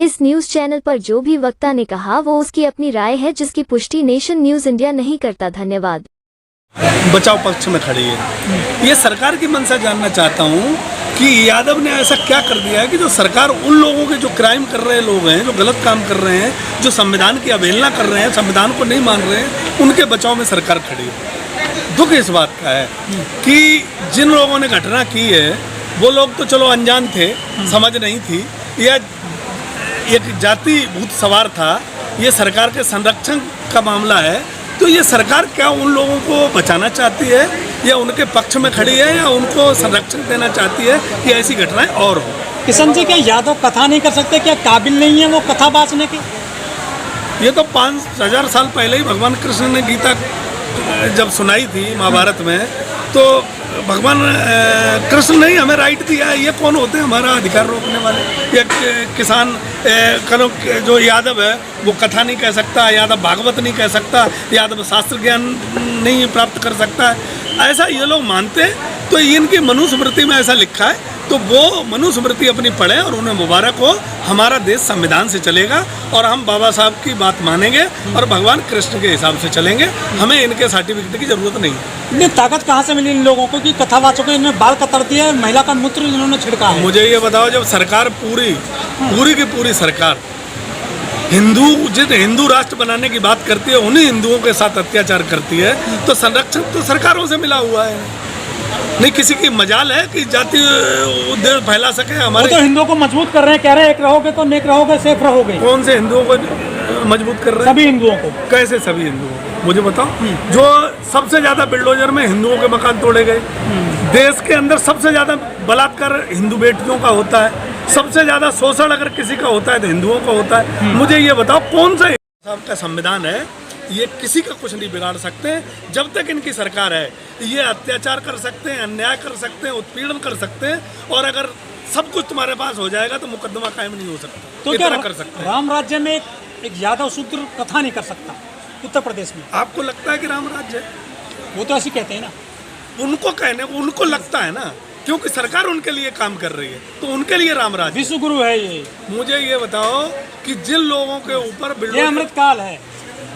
इस news channel पर जो भी वक्ता ने कहा वो उसकी अपनी राय है, जिसकी पुष्टि नेशन न्यूज इंडिया नहीं करता। धन्यवाद। बचाव पक्ष में खड़ी है। ये सरकार की मंशा जानना चाहता हूँ कि यादव ने ऐसा क्या कर दिया है कि जो सरकार उन लोगों के जो क्राइम कर रहे लोग हैं, जो गलत काम कर रहे हैं, जो संविधान की अवहेलना कर रहे हैं, संविधान को नहीं मान रहे हैं, उनके बचाव में सरकार खड़ी है। दुख इस बात का है कि जिन लोगों ने घटना की है वो लोग तो चलो अनजान थे, समझ नहीं थी, या एक जाति भूत सवार था, ये सरकार के संरक्षण का मामला है। तो ये सरकार क्या उन लोगों को बचाना चाहती है या उनके पक्ष में खड़ी है या उनको संरक्षण देना चाहती है कि ऐसी घटनाएं और हो? किशन जी, क्या यादव कथा नहीं कर सकते? क्या काबिल नहीं है वो कथा बांचने के? ये तो 5000 साल पहले ही भगवान कृष्ण ने गीता जब सुनाई थी महाभारत में, तो भगवान कृष्ण ने ही हमें राइट दिया है। ये कौन होते हैं हमारा अधिकार रोकने वाले? या किसान जो यादव है वो कथा नहीं कह सकता, यादव भागवत नहीं कह सकता, यादव शास्त्र ज्ञान नहीं प्राप्त कर सकता है, ऐसा ये लोग मानते हैं। तो इनकी मनुस्मृति में ऐसा लिखा है, तो वो मनुस्मृति अपनी पढ़ें और उन्हें मुबारक हो। हमारा देश संविधान से चलेगा और हम बाबा साहब की बात मानेंगे और भगवान कृष्ण के हिसाब से चलेंगे। हमें इनके सर्टिफिकेट की जरूरत नहीं है। इतनी ताकत कहाँ से मिली इन लोगों को कि कथावाचकों ने बाल कतर दिया, महिला का मूत्र इन्होंने छिड़का है? मुझे ये बताओ, जब सरकार पूरी की पूरी सरकार हिंदू राष्ट्र बनाने की बात करती है, उन्हीं हिंदुओं के साथ अत्याचार करती है, तो संरक्षण तो सरकारों से मिला हुआ है। नहीं किसी की मजाल है कि जाति उद्देश्य फैला सके हमारे। तो हिंदुओं को मजबूत कर रहे हैं, कह रहे हैं एक रहोगे तो नेक रहोगे, सेफ रहोगे। कौन से हिंदुओं को मजबूत कर रहे हैं? सभी हिंदुओं को। कैसे सभी हिंदुओं को? मुझे बताओ। जो सबसे ज्यादा बिल्डोजर में हिंदुओं के मकान तोड़े गए, देश के अंदर सबसे ज्यादा बलात्कार हिंदू बेटियों का होता है, सबसे ज्यादा शोषण अगर किसी का होता है तो हिंदुओं का होता है। मुझे ये बताओ कौन सा साहब का संविधान है, ये किसी का कुछ नहीं बिगाड़ सकते। जब तक इनकी सरकार है ये अत्याचार कर सकते हैं, अन्याय कर सकते हैं, उत्पीड़न कर सकते हैं, और अगर सब कुछ तुम्हारे पास हो जाएगा तो मुकदमा कायम नहीं हो सकता। तो क्या कर सकते हैं? राम राज्य में एक यादव शूद्र कथा नहीं कर सकता उत्तर प्रदेश में? आपको लगता है कि राम राज्य है? वो तो ऐसे कहते हैं ना, उनको लगता है ना, क्योंकि सरकार उनके लिए काम कर रही है, तो उनके लिए राम राज्य। विश्व गुरु है ये। मुझे ये बताओ कि जिन लोगों के ऊपर ये अमृत काल है।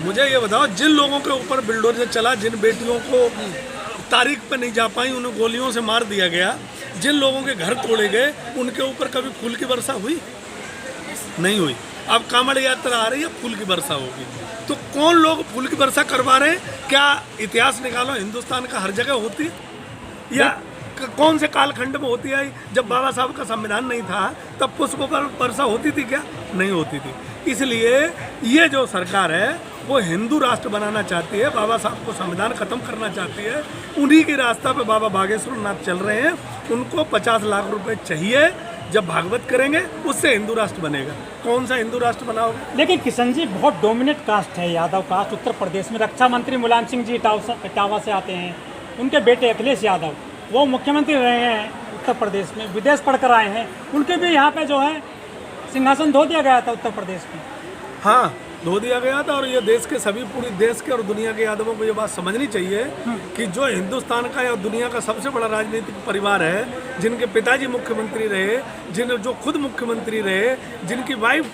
मुझे ये बताओ, जिन लोगों के ऊपर बिल्डोजर चला, जिन बेटियों को तारीख पे नहीं जा पाई उन्हें गोलियों से मार दिया गया, जिन लोगों के घर तोड़े गए, उनके ऊपर कभी फूल की वर्षा हुई? नहीं हुई। अब कांवड़ यात्रा आ रही है, फूल की वर्षा होगी। तो कौन लोग फूल की वर्षा करवा रहे हैं? क्या इतिहास निकालो, हिंदुस्तान का हर जगह होती है या कौन से कालखंड में होती है? जब बाबा साहब का संविधान नहीं था तब पुष्पों पर वर्षा होती थी क्या? नहीं होती थी। इसलिए ये जो सरकार है वो हिंदू राष्ट्र बनाना चाहती है, बाबा साहब को संविधान खत्म करना चाहती है। उन्हीं के रास्ता पे बाबा बागेश्वर नाथ चल रहे हैं। उनको 50 लाख रुपए चाहिए, जब भागवत करेंगे उससे हिंदू राष्ट्र बनेगा। कौन सा हिंदू राष्ट्र बनाओगे? लेकिन किशन जी, बहुत डोमिनेट कास्ट है यादव कास्ट उत्तर प्रदेश में। रक्षा मंत्री मुलायम सिंह जी इटावा से आते हैं, उनके बेटे अखिलेश यादव वो मुख्यमंत्री रहे हैं उत्तर प्रदेश में, विदेश पढ़कर आए हैं, उनके भी यहाँ पे जो है सिंहासन धो दिया गया था उत्तर प्रदेश में। हाँ, धो दिया गया था। और ये देश के सभी, पूरी देश के और दुनिया के यादवों को ये बात समझनी चाहिए कि जो हिंदुस्तान का या दुनिया का सबसे बड़ा राजनीतिक परिवार है, जिनके पिताजी मुख्यमंत्री रहे, जो खुद मुख्यमंत्री रहे, जिनकी वाइफ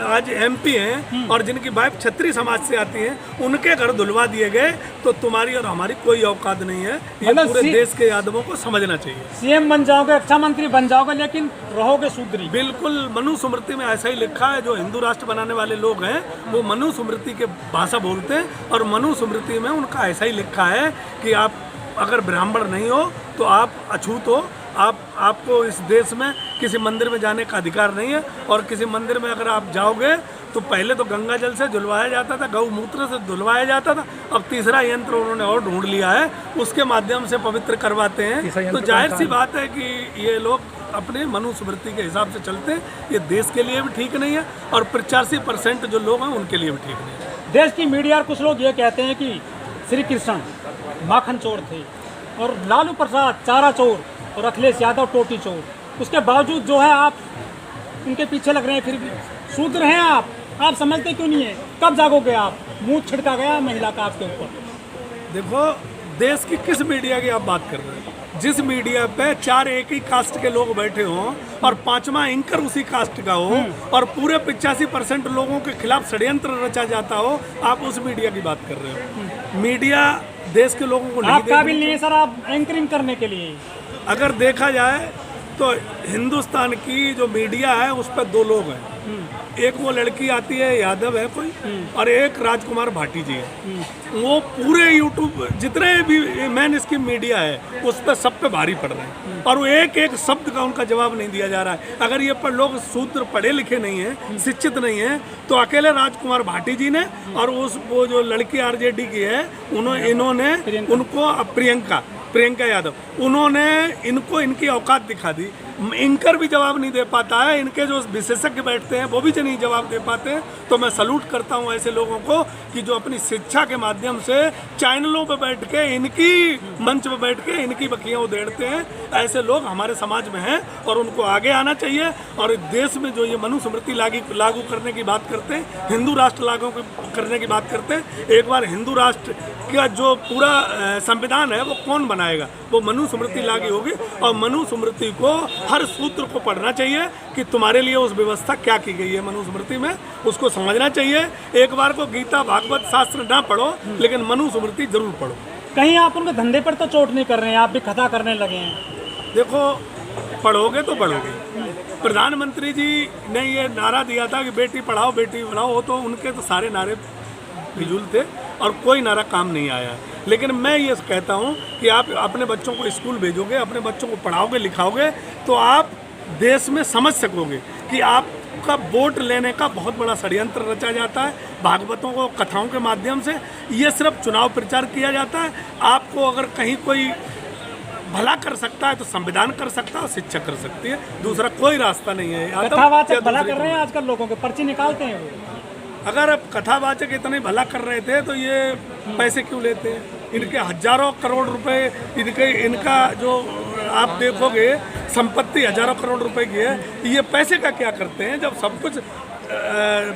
आज MP हैं और जिनकी वाइफ क्षत्रिय समाज से आती हैं, उनके घर धुलवा दिए गए। तो तुम्हारी और हमारी कोई औकात नहीं है। ये पूरे देश के यादवों को समझना चाहिए। CM बन जाओगे, रक्षा मंत्री बन जाओगे, लेकिन रहोगे शूद्री। बिल्कुल, मनुस्मृति में ऐसा ही लिखा है। जो हिंदू राष्ट्र बनाने वाले लोग हैं वो मनुस्मृति के भाषा बोलते हैं, और मनुस्मृति में उनका ऐसा ही लिखा है कि आप अगर ब्राह्मण नहीं हो तो आप अछूत हो। आपको इस देश में किसी मंदिर में जाने का अधिकार नहीं है, और किसी मंदिर में अगर आप जाओगे तो पहले तो गंगा जल से धुलवाया जाता था, गौमूत्र से धुलवाया जाता था, अब तीसरा यंत्र उन्होंने और ढूंढ लिया है, उसके माध्यम से पवित्र करवाते हैं। तो जाहिर सी बात है कि ये लोग अपने मनुस्मृति के हिसाब से चलते हैं। ये देश के लिए भी ठीक नहीं है, और 85% जो लोग हैं उनके लिए भी ठीक नहीं है। देश की मीडिया कुछ लोग ये कहते हैं कि श्री कृष्ण माखन चोर थे, और लालू प्रसाद चारा चोर, और अखिलेश यादव टोटी चोर। उसके बावजूद जो है आप उनके पीछे लग रहे हैं, फिर भी शूद्र हैं आप समझते क्यों नहीं है? कब जागोगे आप? मुंह छिड़का गया महिला का आपके ऊपर। देखो, देश की किस मीडिया की आप बात कर रहे हैं? जिस मीडिया पे 4 एक ही कास्ट के लोग बैठे हों और 5वां एंकर उसी कास्ट का हो और पूरे 85% लोगों के खिलाफ षड्यंत्र रचा जाता हो, आप उस मीडिया की बात कर रहे हो। मीडिया देश के लोगों को नहीं आप काबिल नहीं है सर आप एंकरिंग करने के लिए। अगर देखा जाए तो हिंदुस्तान की जो मीडिया है उस पर 2 लोग हैं, एक वो लड़की आती है यादव है कोई और एक राजकुमार भाटी जी है। वो पूरे यूट्यूब जितने भी मेन इसकी मीडिया है उस पर सब पे भारी पड़ रहे हैं और वो एक एक शब्द का उनका जवाब नहीं दिया जा रहा है। अगर ये पर लोग शूद्र पढ़े लिखे नहीं हैं, शिक्षित नहीं हैं, तो अकेले राजकुमार भाटी जी ने और वो जो लड़की आरजेडी की है इन्होंने उनको प्रियंका यादव, उन्होंने इनको इनकी औकात दिखा दी। एंकर भी जवाब नहीं दे पाता है, इनके जो विशेषज्ञ बैठते हैं वो भी नहीं जवाब दे पाते हैं। तो मैं सलूट करता हूं ऐसे लोगों को कि जो अपनी शिक्षा के माध्यम से चैनलों पे बैठ के इनकी मंच पे बैठ के इनकी बखियां उधेड़ते हैं। ऐसे लोग हमारे समाज में हैं और उनको आगे आना चाहिए। और देश में जो ये मनुस्मृति लागू करने की बात करते हैं, हिंदू राष्ट्र लागू करने की बात करते हैं, एक बार हिंदू राष्ट्र का जो पूरा संविधान है वो कौन बनाएगा? वो मनुस्मृति लागू होगी और मनुस्मृति को हर सूत्र को पढ़ना चाहिए कि तुम्हारे लिए उस व्यवस्था क्या की गई है मनुस्मृति में, उसको समझना चाहिए। एक बार को गीता भागवत शास्त्र ना पढ़ो लेकिन मनुस्मृति जरूर पढ़ो। कहीं आप उनके धंधे पर तो चोट नहीं कर रहे हैं, आप भी कथा करने लगे हैं। देखो पढ़ोगे तो पढ़ोगे। प्रधानमंत्री जी ने ये नारा दिया था कि बेटी पढ़ाओ बेटी पढ़ाओ, वो तो उनके तो सारे नारे फिजूल थे और कोई नारा काम नहीं आया। लेकिन मैं ये कहता हूँ कि आप अपने बच्चों को स्कूल भेजोगे, अपने बच्चों को पढ़ाओगे लिखाओगे तो आप देश में समझ सकोगे कि आपका वोट लेने का बहुत बड़ा षड्यंत्र रचा जाता है। भागवतों को कथाओं के माध्यम से ये सिर्फ चुनाव प्रचार किया जाता है। आपको अगर कहीं कोई भला कर सकता है तो संविधान कर सकता है, शिक्षा कर सकती है, दूसरा कोई रास्ता नहीं है। कथावाचक भला कर रहे हैं आजकल, लोगों के पर्ची निकालते हैं वो। अगर अब कथावाचक इतने भला कर रहे थे तो ये पैसे क्यों लेते हैं? इनके हजारों करोड़ रुपए इनका जो आप देखोगे संपत्ति हजारों करोड़ रुपए की है। ये पैसे का क्या करते हैं? जब सब कुछ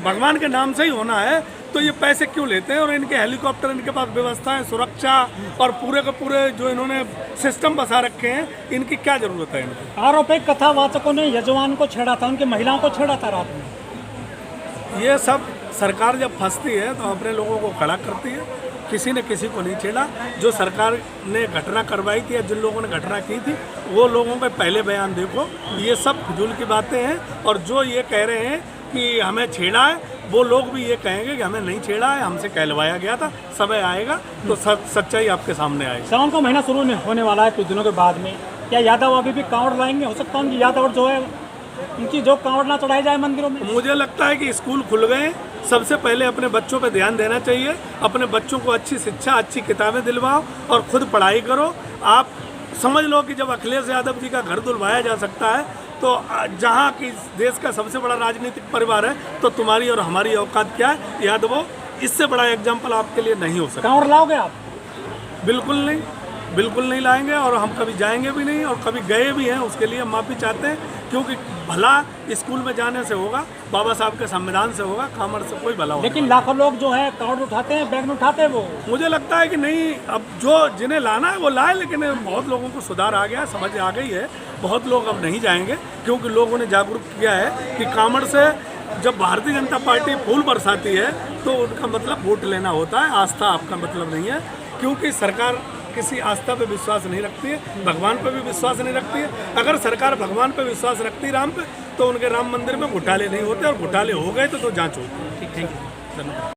भगवान के नाम से ही होना है तो ये पैसे क्यों लेते हैं? और इनके हेलीकॉप्टर, इनके पास व्यवस्था है, सुरक्षा और पूरे के पूरे जो इन्होंने सिस्टम बसा रखे हैं, इनकी क्या जरूरत है इनको? आरोप है कथावाचकों ने यजमान को छेड़ा था, उनकी महिलाओं को छेड़ा था रात में। ये सब सरकार जब फंसती है तो अपने लोगों को खड़ा करती है। किसी ने किसी को नहीं छेड़ा। जो सरकार ने घटना करवाई थी या जिन लोगों ने घटना की थी वो लोगों के पहले बयान देखो, ये सब फिजूल की बातें हैं। और जो ये कह रहे हैं कि हमें छेड़ा है, वो लोग भी ये कहेंगे कि हमें नहीं छेड़ा है, हमसे कहलवाया गया था। समय आएगा तो सच्चाई आपके सामने आएगी। सावन का महीना शुरू होने वाला है कुछ दिनों के बाद में, क्या यादव अभी भी कांवड़ लाएंगे? हो सकता है उनकी यादव जो है उनकी जो कांवड़ ना चढ़ाई जाए मंदिरों में। मुझे लगता है कि स्कूल खुल गए, सबसे पहले अपने बच्चों पे ध्यान देना चाहिए। अपने बच्चों को अच्छी शिक्षा, अच्छी किताबें दिलवाओ और खुद पढ़ाई करो। आप समझ लो कि जब अखिलेश यादव जी का घर धुलवाया जा सकता है तो जहाँ की देश का सबसे बड़ा राजनीतिक परिवार है तो तुम्हारी और हमारी औकात क्या है? यादवों, इससे बड़ा एग्जाम्पल आपके लिए नहीं हो सकता। कांवड़ लाओगे आप? बिल्कुल नहीं, बिल्कुल नहीं लाएंगे और हम कभी जाएंगे भी नहीं और कभी गए भी हैं। उसके लिए हम माफ़ी चाहते हैं क्योंकि भला स्कूल में जाने से होगा, बाबा साहब के संविधान से होगा, कांवड़ से कोई भला होगा। लेकिन लाखों लोग जो है कांवड़ उठाते हैं, बैग में उठाते हैं। वो मुझे लगता है कि नहीं, अब जो जिन्हें लाना है वो लाए, लेकिन बहुत लोगों को सुधार आ गया, समझ आ गई है। बहुत लोग अब नहीं जाएंगे क्योंकि लोगों ने जागरूक किया है कि कांवड़ से जब भारतीय जनता पार्टी फूल बरसाती है तो उनका मतलब वोट लेना होता है, आस्था आपका मतलब नहीं है। क्योंकि सरकार किसी आस्था पे विश्वास नहीं रखती है, भगवान पे भी विश्वास नहीं रखती है। अगर सरकार भगवान पे विश्वास रखती राम पे तो उनके राम मंदिर में घोटाले नहीं होते और घोटाले हो गए तो जांच होती है। ठीक है, धन्यवाद।